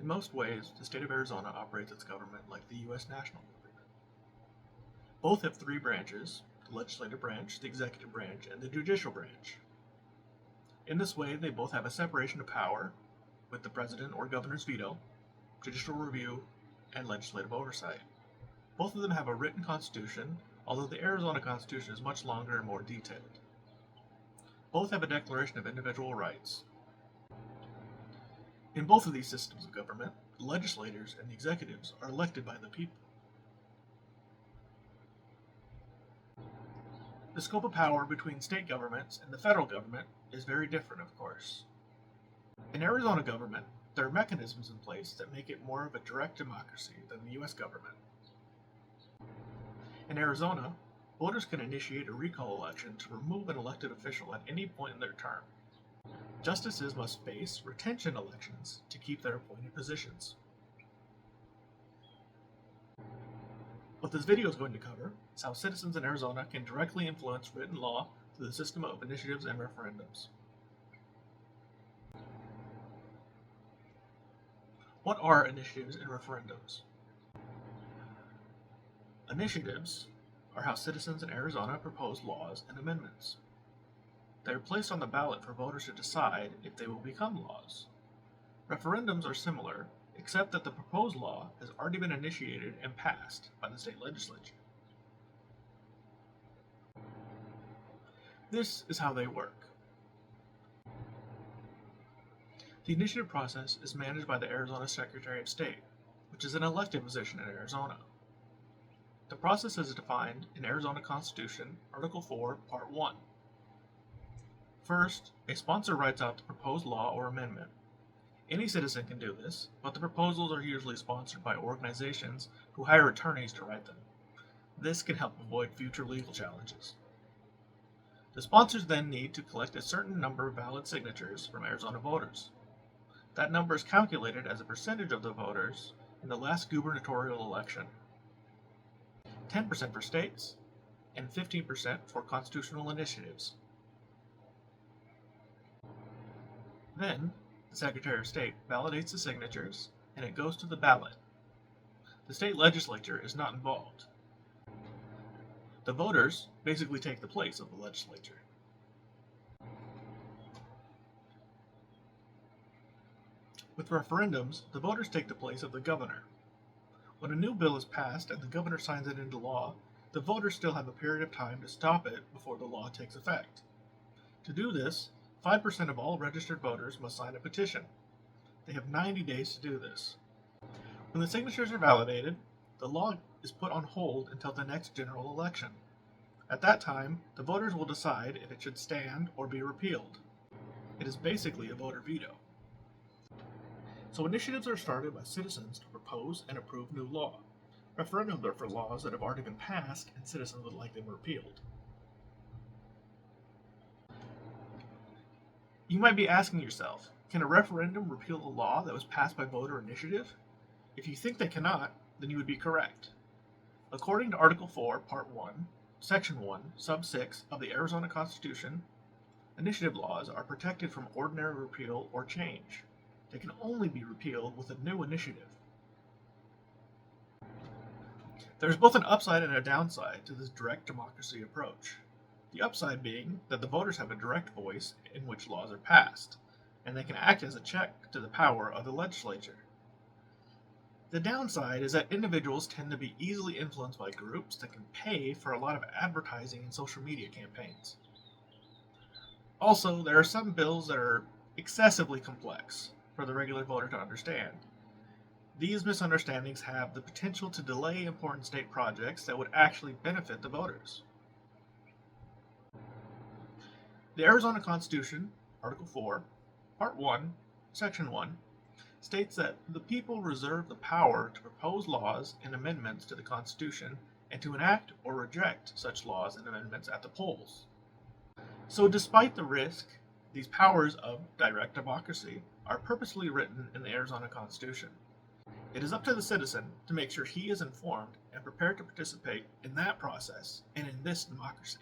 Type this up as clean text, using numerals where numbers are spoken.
In most ways, the state of Arizona operates its government like the U.S. national government. Both have three branches: the legislative branch, the executive branch, and the judicial branch. In this way, they both have a separation of power, with the president or governor's veto, judicial review, and legislative oversight. Both of them have a written constitution, although the Arizona Constitution is much longer and more detailed. Both have a Declaration of Individual Rights. In both of these systems of government, the legislators and the executives are elected by the people. The scope of power between state governments and the federal government is very different, of course. In Arizona government, there are mechanisms in place that make it more of a direct democracy than the U.S. government. In Arizona, voters can initiate a recall election to remove an elected official at any point in their term. Justices must face retention elections to keep their appointed positions. What this video is going to cover is how citizens in Arizona can directly influence written law through the system of initiatives and referendums. What are initiatives and referendums? Initiatives are how citizens in Arizona propose laws and amendments. They are placed on the ballot for voters to decide if they will become laws. Referendums are similar, except that the proposed law has already been initiated and passed by the state legislature. This is how they work. The initiative process is managed by the Arizona Secretary of State, which is an elected position in Arizona. The process is defined in Arizona Constitution, Article 4, Part 1. First, a sponsor writes out the proposed law or amendment. Any citizen can do this, but the proposals are usually sponsored by organizations who hire attorneys to write them. This can help avoid future legal challenges. The sponsors then need to collect a certain number of valid signatures from Arizona voters. That number is calculated as a percentage of the voters in the last gubernatorial election. 10% for states, and 15% for constitutional initiatives. Then, the Secretary of State validates the signatures, and it goes to the ballot. The state legislature is not involved. The voters basically take the place of the legislature. With referendums, the voters take the place of the governor. When a new bill is passed and the governor signs it into law, the voters still have a period of time to stop it before the law takes effect. To do this, 5% of all registered voters must sign a petition. They have 90 days to do this. When the signatures are validated, the law is put on hold until the next general election. At that time, the voters will decide if it should stand or be repealed. It is basically a voter veto. So initiatives are started by citizens to propose and approve new law. Referendums are for laws that have already been passed and citizens would like them repealed. You might be asking yourself, can a referendum repeal a law that was passed by voter initiative? If you think they cannot, then you would be correct. According to Article 4, Part 1, Section 1, Sub 6 of the Arizona Constitution, initiative laws are protected from ordinary repeal or change. They can only be repealed with a new initiative. There is both an upside and a downside to this direct democracy approach. The upside being that the voters have a direct voice in which laws are passed, and they can act as a check to the power of the legislature. The downside is that individuals tend to be easily influenced by groups that can pay for a lot of advertising and social media campaigns. Also, there are some bills that are excessively complex for the regular voter to understand. These misunderstandings have the potential to delay important state projects that would actually benefit the voters. The Arizona Constitution, Article 4, Part 1, Section 1, states that the people reserve the power to propose laws and amendments to the Constitution and to enact or reject such laws and amendments at the polls. So despite the risk, these powers of direct democracy are purposely written in the Arizona Constitution. It is up to the citizen to make sure he is informed and prepared to participate in that process and in this democracy.